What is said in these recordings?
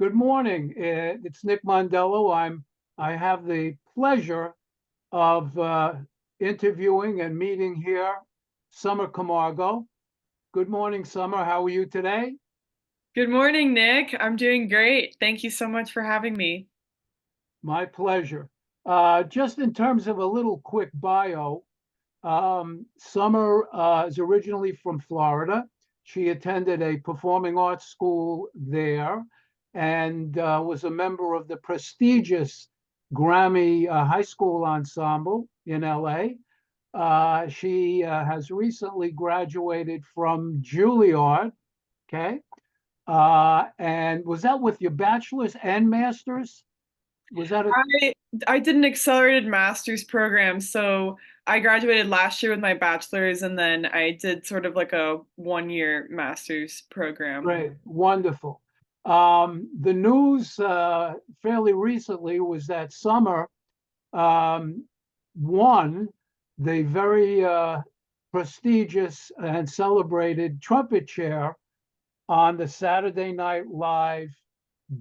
Good morning. It's Nick Mondello. I have the pleasure of interviewing and meeting here Summer Camargo. Good morning, Summer. How are you today? Good morning, Nick. I'm doing great. Thank you so much for having me. My pleasure. Just in terms of a little quick bio, Summer is originally from Florida. She attended a performing arts school there and was a member of the prestigious Grammy High School Ensemble in LA. She has recently graduated from Juilliard. Okay. And was that with your bachelor's and master's? Was that a I I did an accelerated master's program, so I graduated last year with my bachelor's, and then I did sort of like a 1 year master's program. Great, wonderful. The news fairly recently was that Summer um, won the very prestigious and celebrated trumpet chair on the Saturday Night Live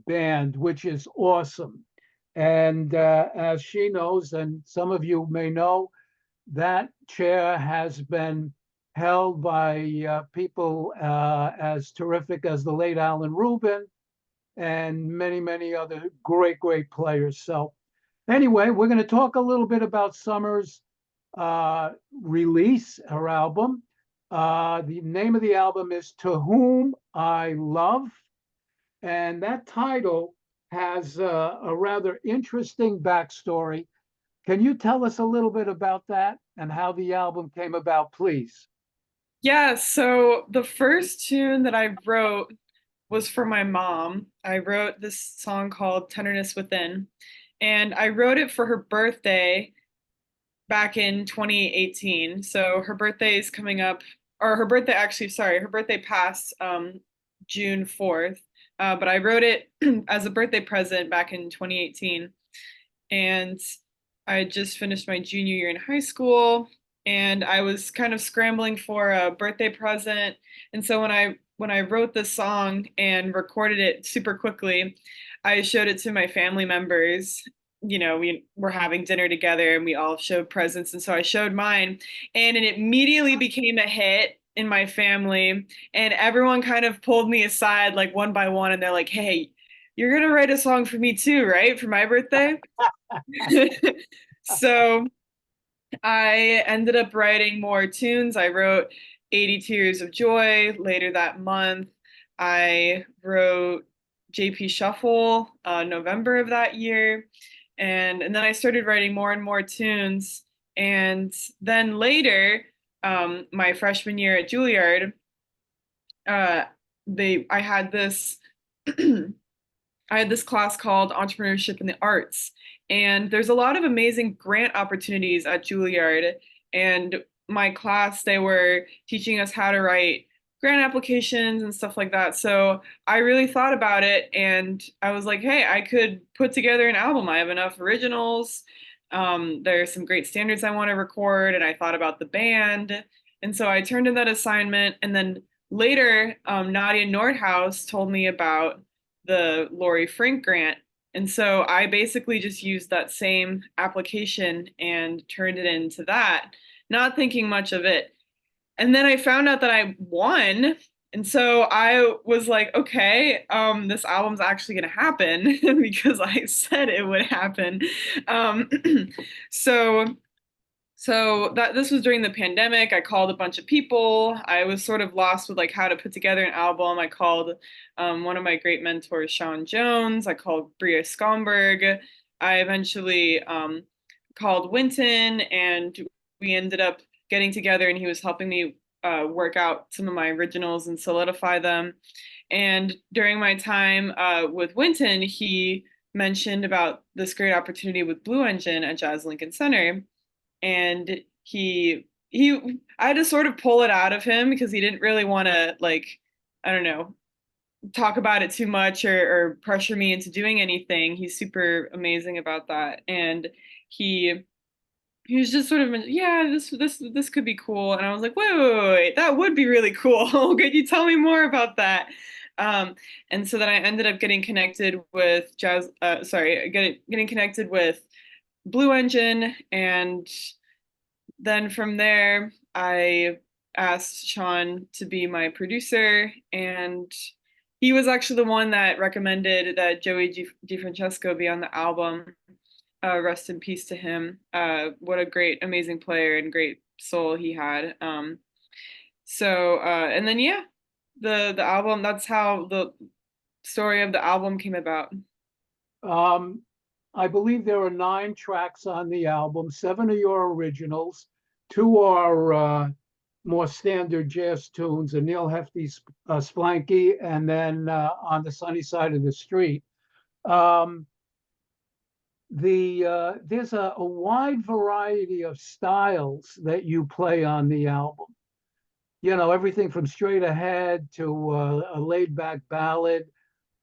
band, which is awesome. And as she knows, and some of you may know, that chair has been held by people as terrific as the late Alan Rubin and many, many other great, great players. So, anyway, we're going to talk a little bit about Summer's release, her album. The name of the album is To Whom I Love. And that title has a rather interesting backstory. Can you tell us a little bit about that and how the album came about, please? Yeah, so the first tune that I wrote was for my mom. I wrote this song called Tenderness Within, and I wrote it for her birthday back in 2018. So her birthday is coming up, or her birthday actually, sorry, her birthday passed June 4th. But I wrote it as a birthday present back in 2018. And I just finished my junior year in high school, and I was kind of scrambling for a birthday present. And so when I wrote this song and recorded it super quickly, I showed it to my family members. We were having dinner together and we all showed presents. And so I showed mine, and it immediately became a hit in my family. And everyone kind of pulled me aside, like one by one, and they're like, "Hey, you're gonna write a song for me too, right? For my birthday?" So I ended up writing more tunes. I wrote 82 Years of Joy later that month. I wrote JP Shuffle November of that year. And then I started writing more and more tunes. And then later, my freshman year at Juilliard, uh, I had this I had this class called Entrepreneurship in the Arts. And there's a lot of amazing grant opportunities at Juilliard. And my class, they were teaching us how to write grant applications and stuff like that. So I really thought about it, and I was like, hey, I could put together an album. I have enough originals. There are some great standards I want to record, and I thought about the band. And so I turned in that assignment. And then later, Nadia Nordhaus told me about the Lori Frank grant. And so I basically just used that same application and turned it into that, not thinking much of it. And then I found out that I won. And so I was like, okay, this album's actually going to happen because I said it would happen. Um, so so that this was during the pandemic. I called a bunch of people. I was sort of lost with like how to put together an album. I called one of my great mentors, Sean Jones. I called Bria Skomberg. I eventually called Winton, and we ended up getting together, and he was helping me work out some of my originals and solidify them. And during my time with Winton, he mentioned about this great opportunity with Blue Engine at Jazz Lincoln Center, and he I had to sort of pull it out of him because he didn't really want to, like, I don't know, talk about it too much, or pressure me into doing anything. He's super amazing about that. And he he was just sort of, yeah, this could be cool. And I was like, wait, that would be really cool. Could you tell me more about that? And so then I ended up getting connected with getting connected with Blue Engine, and then from there, I asked Sean to be my producer, and he was actually the one that recommended that Joey DiFrancesco be on the album. Rest in peace to him. What a great, amazing player and great soul he had. And then yeah, the album. That's how the story of the album came about. Um, I believe there are 9 tracks on the album. 7 are your originals. 2 are more standard jazz tunes, a Neil Hefti Splanky, and then On the Sunny Side of the Street. Um, there's a wide variety of styles that you play on the album. You know, everything from straight ahead to a laid back ballad.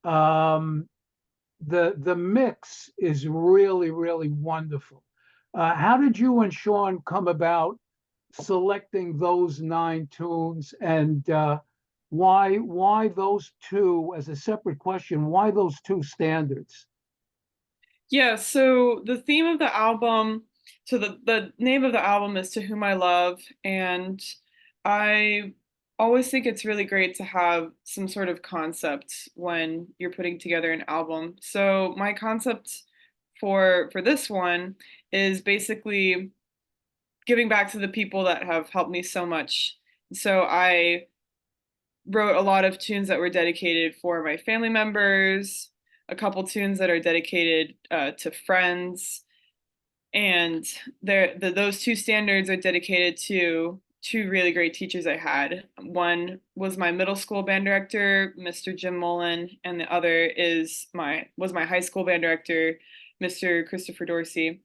Um, the mix is really, really wonderful. How did you and Sean come about selecting those 9 tunes, and why those two, as a separate question, why those two standards? Yeah, so the theme of the album, so the name of the album is To Whom I Love, and I always think it's really great to have some sort of concept when you're putting together an album. So my concept for this one is basically giving back to the people that have helped me so much. So I wrote a lot of tunes that were dedicated for my family members, a couple tunes that are dedicated to friends, and those two standards are dedicated to two really great teachers I had. One was my middle school band director, Mr. Jim Mullen, and the other was my high school band director, Mr. Christopher Dorsey.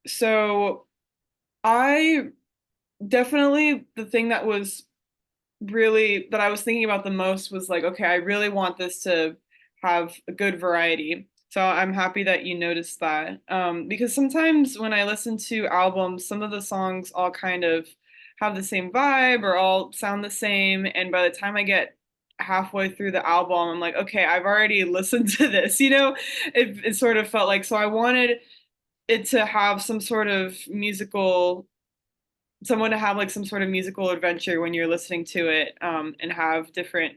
So I definitely the thing that I was thinking about the most was like, okay, I really want this to have a good variety. So I'm happy that you noticed that. Because sometimes when I listen to albums, some of the songs all kind of have the same vibe or all sound the same. And by the time I get halfway through the album, I'm like, okay, I've already listened to this, it sort of felt like, so I wanted it to have someone to have like some sort of musical adventure when you're listening to it, and have different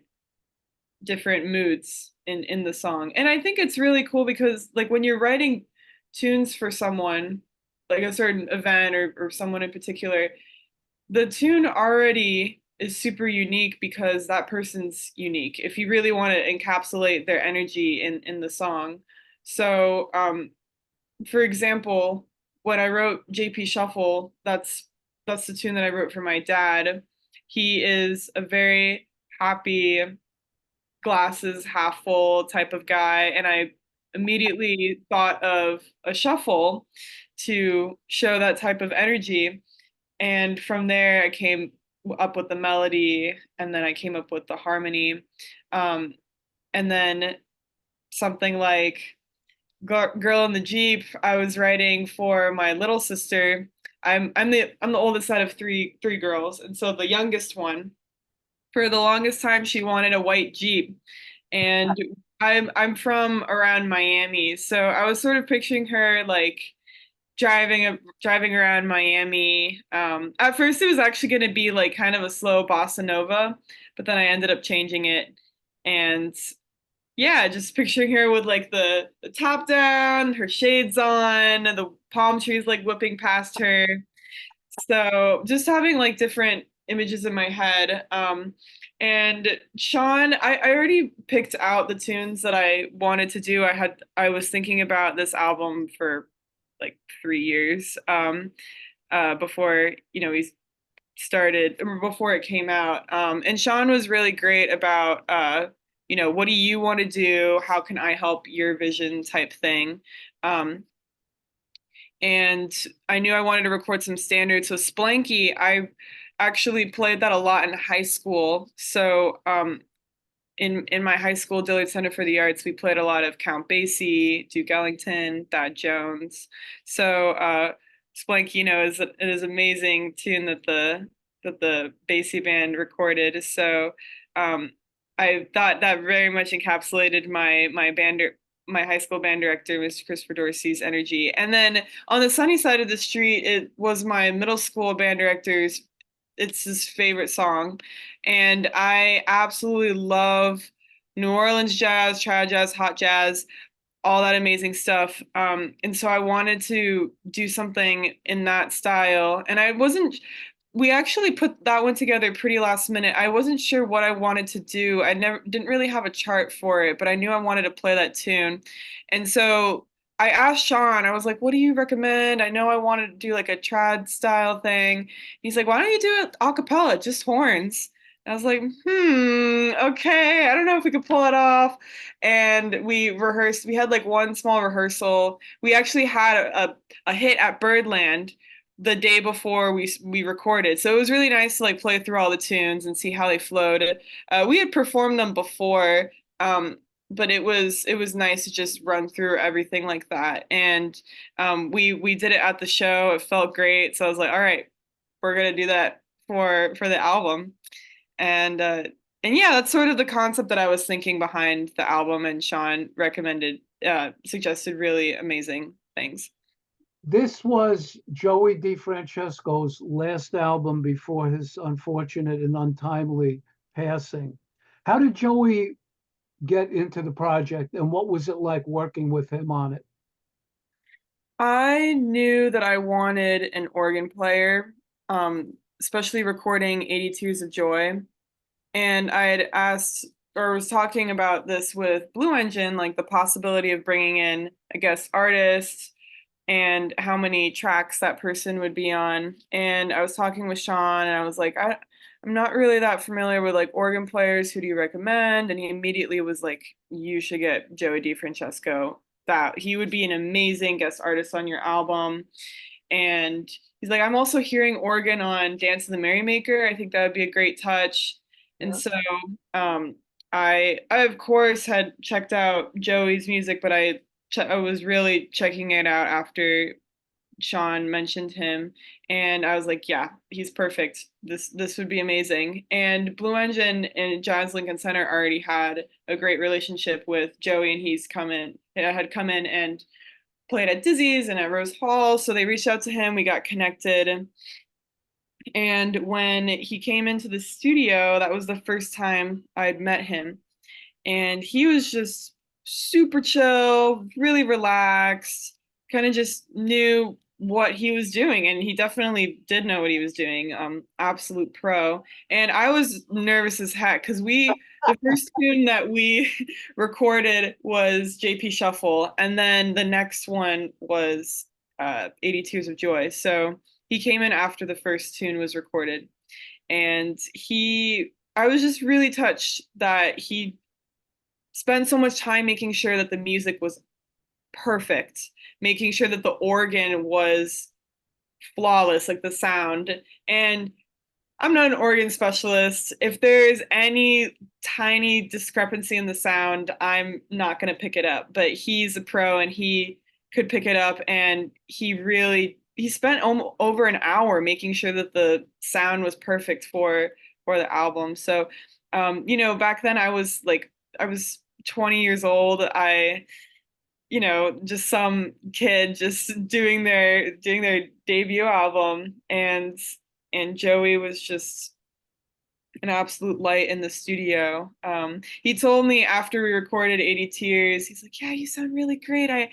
moods in the song. And I think it's really cool because like when you're writing tunes for someone, like a certain event or someone in particular, the tune already is super unique because that person's unique. If you really want to encapsulate their energy in the song. So for example, when I wrote JP Shuffle, that's the tune that I wrote for my dad. He is a very happy, glasses half full type of guy, and I immediately thought of a shuffle to show that type of energy. And from there, I came up with the melody, and then I came up with the harmony. Um, and then something like Girl in the Jeep, I was writing for my little sister. I'm the oldest out of three girls, and so the youngest one, for the longest time, she wanted a white Jeep. And I'm from around Miami, so I was sort of picturing her like driving around Miami. At first, it was actually going to be like kind of a slow bossa nova, but then I ended up changing it, and yeah, just picturing her with like the top down, her shades on, and the palm trees like whipping past her. So just having like different images in my head. And Sean, I already picked out the tunes that I wanted to do. I was thinking about this album for like 3 years, before we started or before it came out. And Sean was really great about what do you want to do? How can I help your vision type thing? Um, and I knew I wanted to record some standards. So Splanky, I actually played that a lot in high school. So in my high school, Dillard Center for the Arts, we played a lot of Count Basie, Duke Ellington, Thad Jones. So Splanky, it is amazing tune that the Basie band recorded. So um, I thought that very much encapsulated my high school band director, Mr. Christopher Dorsey's energy. And then on the sunny side of the street, it was my middle school band director's. It's his favorite song, and I absolutely love New Orleans jazz, trad jazz, hot jazz, all that amazing stuff. And so I wanted to do something in that style. And I wasn't, we actually put that one together pretty last minute. I wasn't sure what I wanted to do. I never didn't really have a chart for it, but I knew I wanted to play that tune. And so I asked Sean, I was like, what do you recommend? I know I wanted to do like a trad style thing. He's like, why don't you do it a cappella, just horns? I was like, okay, I don't know if we could pull it off. And we rehearsed, we had like one small rehearsal. We actually had a hit at Birdland the day before we recorded. So it was really nice to like play through all the tunes and see how they flowed. We had performed them before, but it was nice to just run through everything like that. And we did it at the show. It felt great. So I was like, all right, we're gonna do that for the album. And and yeah, that's sort of the concept that I was thinking behind the album, and Sean suggested really amazing things. This was Joey DeFrancesco's last album before his unfortunate and untimely passing. How did Joey get into the project, and what was it like working with him on it? I knew that I wanted an organ player, especially recording 82s of Joy. And I had asked or was talking about this with Blue Engine, like the possibility of bringing in a guest artist and how many tracks that person would be on. And I was talking with Sean, and I was like, I'm not really that familiar with like organ players. Who do you recommend? And he immediately was like, you should get Joey DeFrancesco. That he would be an amazing guest artist on your album. And he's like, I'm also hearing organ on Dance of the Merrymaker. I think that would be a great touch. And Yeah. so um, I of course had checked out Joey's music, but I was really checking it out after Sean mentioned him, and I was like, yeah, he's perfect. This would be amazing. And Blue Engine and Jazz Lincoln Center already had a great relationship with Joey, and had come in and played at Dizzy's and at Rose Hall. So they reached out to him. We got connected. And when he came into the studio, that was the first time I'd met him. And he was just super chill, really relaxed, kind of just knew what he was doing. And he definitely did know what he was doing. Absolute pro. And I was nervous as heck because the first tune that we recorded was JP Shuffle. And then the next one was 82s of Joy. So he came in after the first tune was recorded. And I was just really touched that he spend so much time making sure that the music was perfect, making sure that the organ was flawless, like the sound. And I'm not an organ specialist. If there's any tiny discrepancy in the sound, I'm not going to pick it up. But he's a pro and he could pick it up. And he spent over an hour making sure that the sound was perfect for the album. So, back then I was 20 years old. Just some kid just doing their debut album, and Joey was just an absolute light in the studio. He told me after we recorded 80 Tears, he's like, "Yeah, you sound really great. I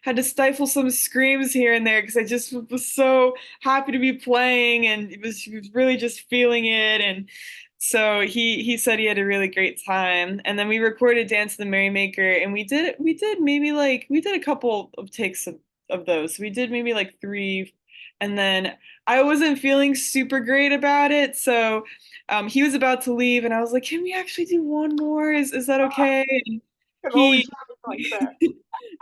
had to stifle some screams here and there because I just was so happy to be playing, and he was really just feeling it." And so he said he had a really great time. And then we recorded Dance of the Merrymaker, and we did maybe like we did a couple of takes of those. We did maybe like three, and then I wasn't feeling super great about it, so he was about to leave, and I was like, "Can we actually do one more? Is that okay?" And It always he happens like that.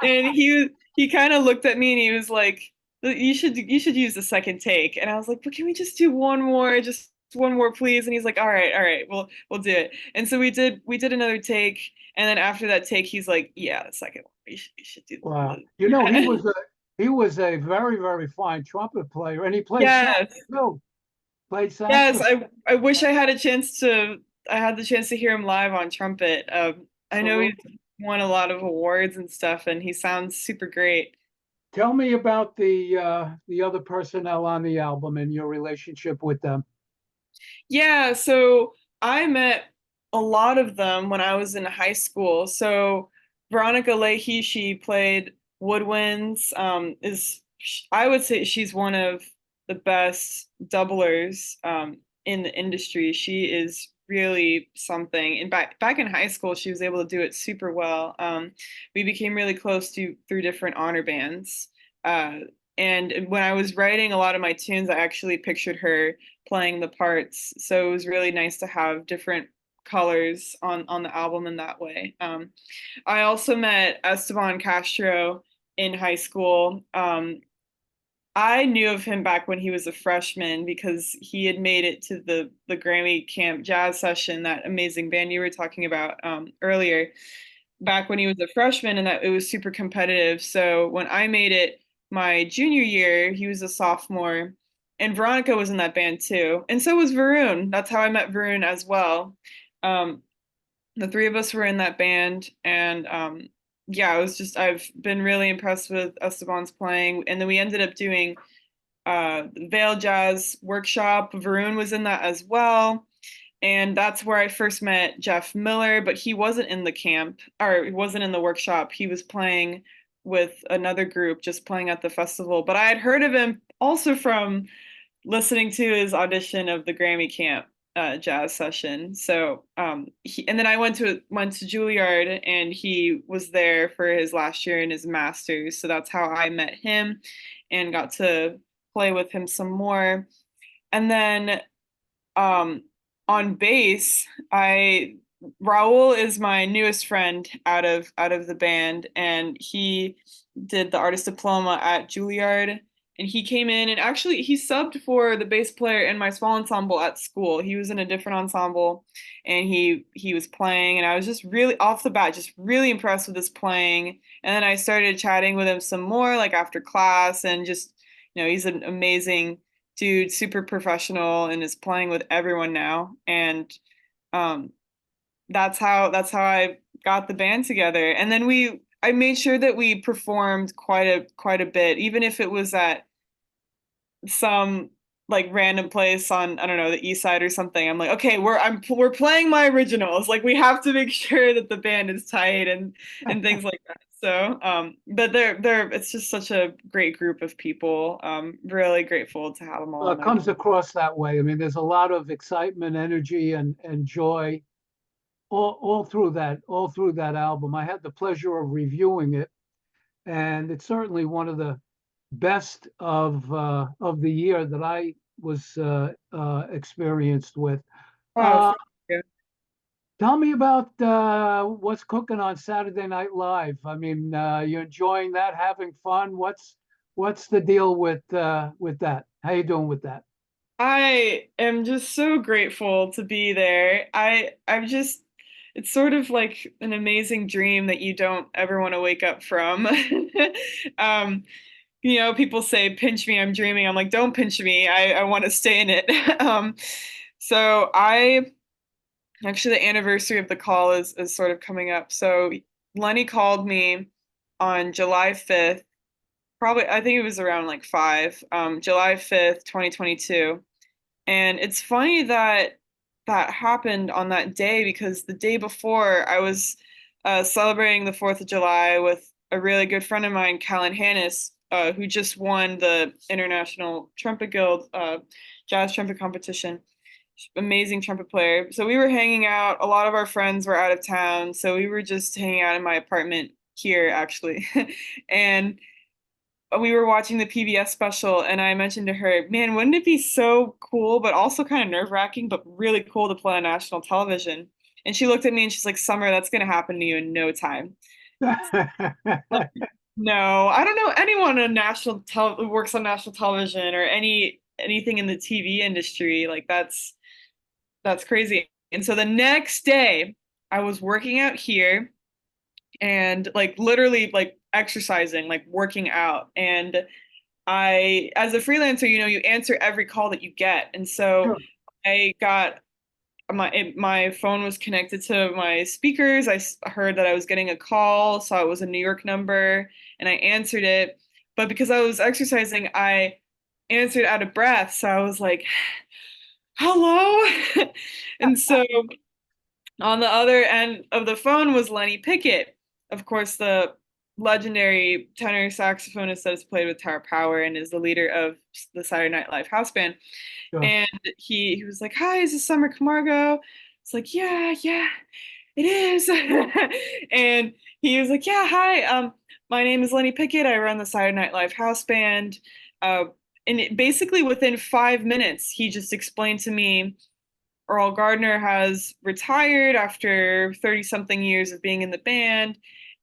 and he kind of looked at me, and he was like, "You should use the second take." And I was like, "But can we just do one more? Just one more, please?" And he's like, all right, we'll do it." And so we did another take, and then after that take, he's like, "Yeah, the second one. You should do Wow. the." He was a very, very fine trumpet player, and he played sax Yes. too. Played Yes, saxophone. I wish I had a chance to I had the chance to hear him live on trumpet. I know he's Absolutely. won a lot of awards and stuff, and he sounds super great. Tell me about the other personnel on the album and your relationship with them. Yeah, so I met a lot of them when I was in high school. So Veronica Leahy, she played woodwinds. I would say she's one of the best doublers in the industry. She is really something. And back in high school, she was able to do it super well. We became really close through different honor bands. Uh, and when I was writing a lot of my tunes, I actually pictured her playing the parts. So it was really nice to have different colors on the album in that way. I also met Esteban Castro in high school. I knew of him back when he was a freshman because he had made it to the Grammy Camp Jazz Session, that amazing band you were talking about earlier, back when he was a freshman, and that it was super competitive. So when I made it my junior year, he was a sophomore, and Veronica was in that band too, and so was Varun. That's how I met Varun as well. Um, the three of us were in that band, and yeah, I've been really impressed with Esteban's playing, and then we ended up doing the Vale Jazz Workshop. Varun was in that as well. And that's where I first met Jeff Miller, but he wasn't in the camp or he wasn't in the workshop. He was playing with another group, just playing at the festival. But I had heard of him also from listening to his audition of the Grammy Camp jazz session. So and then I went to Juilliard, and he was there for his last year in his master's. So that's how I met him and got to play with him some more. And then um, on bass, I Raul is my newest friend out of the band, and he did the artist diploma at Juilliard. And he came in, and actually he subbed for the bass player in my small ensemble at school. He was in a different ensemble, and he was playing, and I was just really off the bat, just really impressed with his playing. And then I started chatting with him some more, like after class, and just he's an amazing dude, super professional, and is playing with everyone now. And um, that's how I got the band together. And then I made sure that we performed quite a bit, even if it was at some like random place on, I don't know, the east side or something. I'm like, okay, we're playing my originals. Like we have to make sure that the band is tight and things like that. So but they're it's just such a great group of people. Really grateful to have them all on It my comes across that way. I mean, there's a lot of excitement, energy, and joy all through that album. I had the pleasure of reviewing it, and it's certainly one of the best of the year that I was experienced with. Oh, Uh, thank you. Tell me about what's cooking on Saturday Night Live. I mean, you enjoying that, having fun? What's the deal with that? How you doing with that? I am just so grateful to be there. I'm just it's sort of like an amazing dream that you don't ever want to wake up from. um, people say, pinch me, I'm dreaming. I'm like, don't pinch me. I want to stay in it. So I actually, the anniversary of the call is sort of coming up. So Lenny called me on July 5th, probably, I think it was around like 5, July 5th, 2022. And it's funny that that happened on that day because the day before I was celebrating the 4th of July with a really good friend of mine, Callan Hannis, who just won the International Trumpet Guild jazz trumpet competition. Amazing trumpet player. So we were hanging out. A lot of our friends were out of town. So we were just hanging out in my apartment here, actually. And we were watching the PBS special, and I mentioned to her, man, wouldn't it be so cool, but also kind of nerve-wracking, but really cool to play on national television? And she looked at me and she's like, Summer, that's going to happen to you in no time. Like, no, I don't know anyone on who works on national television or anything in the TV industry. Like that's crazy. And so the next day, I was working out here and like literally like exercising, like working out. And as a freelancer, you answer every call that you get. And so Sure. I got my phone was connected to my speakers. Heard that I was getting a call, saw it was a New York number, and I answered it. But because I was exercising, I answered out of breath. So I was like, hello. And so on the other end of the phone was Lenny Pickett, of course, the legendary tenor saxophonist that has played with Tower Power and is the leader of the Saturday Night Live house band. Sure. And he was like, "Hi, is this Summer Camargo?" It's like, "Yeah, yeah, it is." And he was like, "Yeah, hi. My name is Lenny Pickett. I run the Saturday Night Live house band." Uh, and basically within 5 minutes, he just explained to me Earl Gardner has retired after 30 something years of being in the band,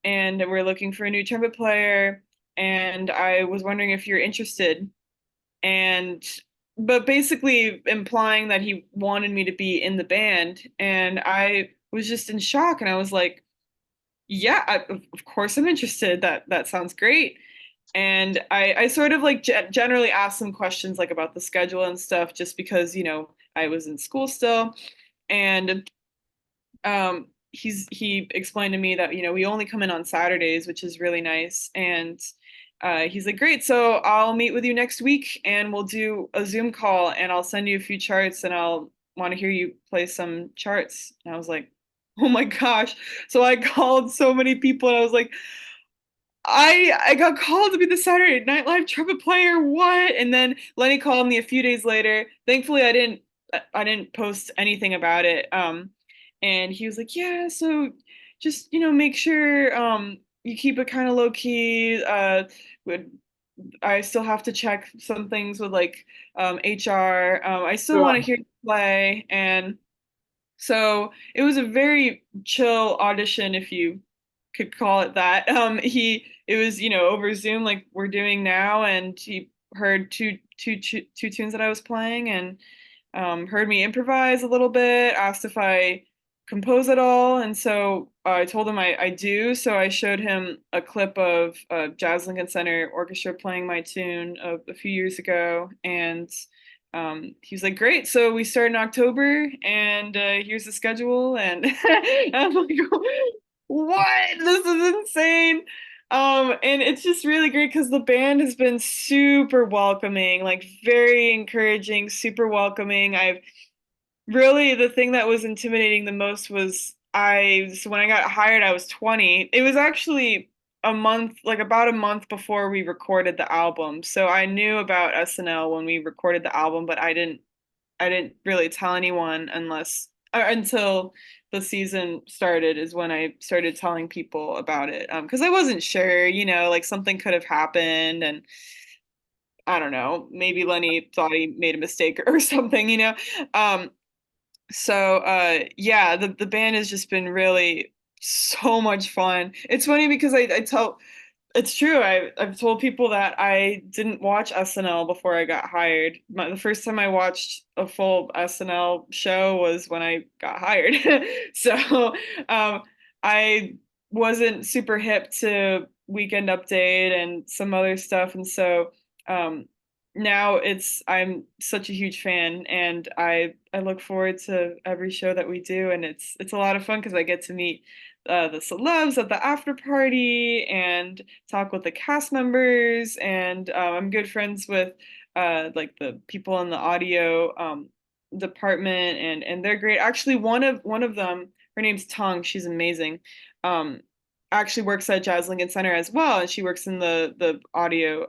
and we're looking for a new trumpet player. And I was wondering if you're interested. And but basically implying that he wanted me to be in the band. And I was just in shock. And I was like, yeah, of course I'm interested. That sounds great. And I sort of like generally asked some questions like about the schedule and stuff, just because, I was in school still. And he explained to me that we only come in on Saturdays, which is really nice. And he's like, great, so I'll meet with you next week and we'll do a Zoom call and I'll send you a few charts and I'll want to hear you play some charts. And I was like, oh my gosh. So I called so many people and I was like, I got called to be the Saturday Night Live trumpet player. What? And then Lenny called me a few days later. Thankfully, I didn't post anything about it. And he was like, "Yeah, so just make sure you keep it kind of low key. Would I still have to check some things with like HR. I still want to Sure. hear you play." And so it was a very chill audition, if you could call it that. It was, over Zoom like we're doing now, and he heard two tunes that I was playing, and heard me improvise a little bit, asked if I compose at all, and so I told him I do. So I showed him a clip of Jazz Lincoln Center Orchestra playing my tune a few years ago, and he was like, "Great!" So we start in October, and here's the schedule, and I'm like, "What? This is insane!" And it's just really great because the band has been super welcoming, like very encouraging, super welcoming. I've really, the thing that was intimidating the most was so when I got hired, I was 20. It was actually about a month before we recorded the album. So I knew about SNL when we recorded the album, but I didn't really tell anyone until the season started is when I started telling people about it. Because I wasn't sure, like something could have happened, and I don't know, maybe Lenny thought he made a. Or something. Um, so yeah, the band has just been really so much fun. It's funny because I tell it's true. I've told people that I didn't watch SNL before I got hired. The first time I watched a full SNL show was when I got hired. So I wasn't super hip to Weekend Update and some other stuff, and so um, now I'm such a huge fan, and I look forward to every show that we do, and it's a lot of fun because I get to meet the celebs at the after party and talk with the cast members, and I'm good friends with like the people in the audio department, and they're great. Actually, one of them, her name's Tung. She's amazing. Um, actually works at Jazz Lincoln Center as well, and she works in the audio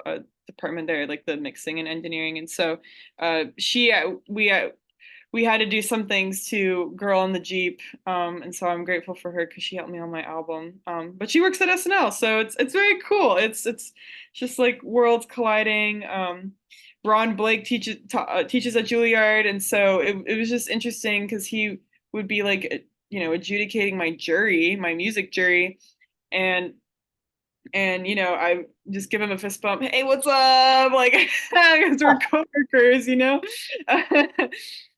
department there, like the mixing and engineering. And so we had to do some things to Girl in the Jeep, and so I'm grateful for her because she helped me on my album. But she works at SNL, so it's very cool. It's just like worlds colliding. Ron Blake teaches at Juilliard, and so it was just interesting because he would be like adjudicating my music jury, and I just give him a fist bump. Hey, what's up? Like, because we're coworkers.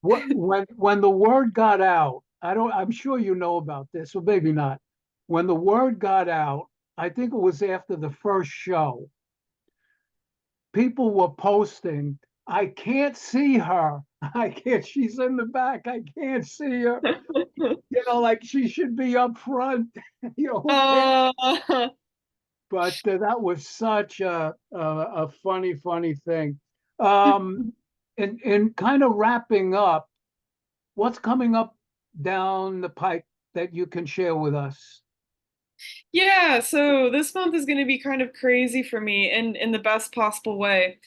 When the word got out, I'm sure you know about this, or maybe not. When the word got out, I think it was after the first show, people were posting, I can't see her. I can't, she's in the back. I can't see her. Like she should be up front. Who cares? Oh, But that was such a funny, funny thing. Um, and kind of wrapping up, what's coming up down the pike that you can share with us? yeah, so this month is going to be kind of crazy for me in the best possible way.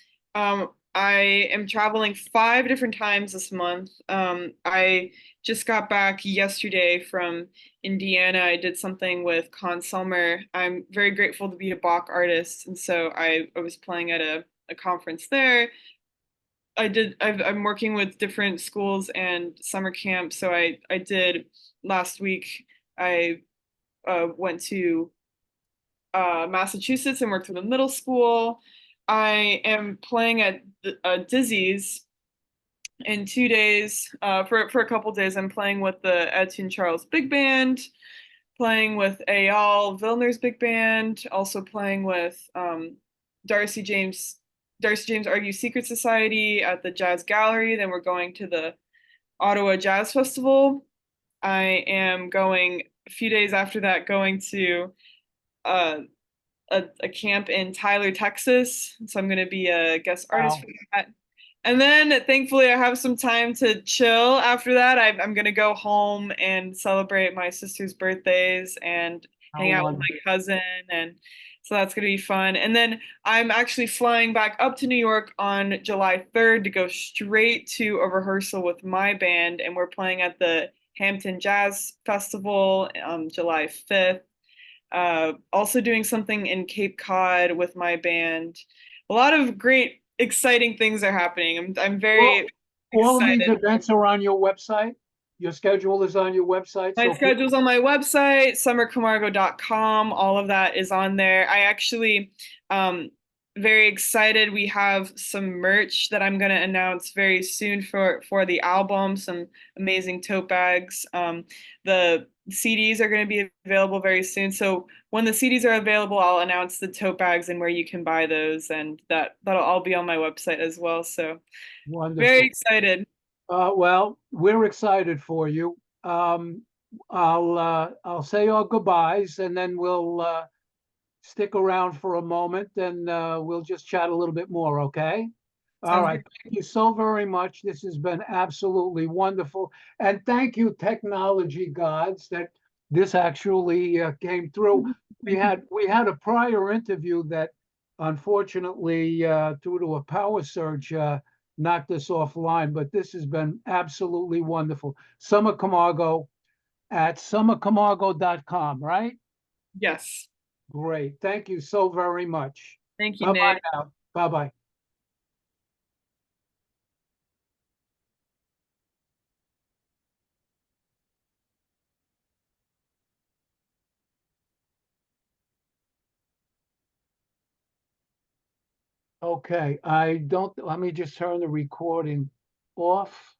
I am traveling 5 different times this month. I just got back yesterday from Indiana. I did something with Con Summer. I'm very grateful to be a Bach artist, and so I was playing at a conference there. I'm working with different schools and summer camps. So I did last week. I went to Massachusetts and worked with a middle school. I am playing at Dizzy's in 2 days. For a couple days, I'm playing with the Ed Charles Big Band, playing with Eyal Vilner's big band, also playing with Darcy James. Darcy James Argue Secret Society at the Jazz Gallery. Then we're going to the Ottawa Jazz Festival. I am going a few days after that, going to uh, a camp in Tyler, Texas. So I'm going to be a guest artist Wow. for that. And then thankfully, I have some time to chill after that. I'm going to go home and celebrate my sister's birthdays and How hang out with wonderful. my cousin. And so that's going to be fun. And then I'm actually flying back up to New York on July 3rd to go straight to a rehearsal with my band. And we're playing at the Hampton Jazz Festival on July 5th. Also doing something in Cape Cod with my band. A lot of great, exciting things are happening. I'm Well, very all of these excited. events are on your website. Your schedule is on your website. My So people, schedule's on my website, summercamargo.com. All of that is on there. I actually um very excited. We have some merch that I'm gonna announce very soon for the album, some amazing tote bags. The CDs are gonna be available very soon. So when the CDs are available, I'll announce the tote bags and where you can buy those, and that'll all be on my website as well. So very wonderful. excited. Well, we're excited for you. Um, I'll say our goodbyes and then we'll stick around for a moment and we'll just chat a little bit more, okay? All Sounds right. good. Thank you so very much. This has been absolutely wonderful. And thank you, technology gods, that this actually came through. We had a prior interview that unfortunately, due to a power surge, knocked us offline, but this has been absolutely wonderful. Summer Camargo at summercamargo.com, right? Yes. Great. Thank you so very much. Thank you, Bye-bye Nick. now. Bye-bye. Okay, I don't, let me just turn the recording off.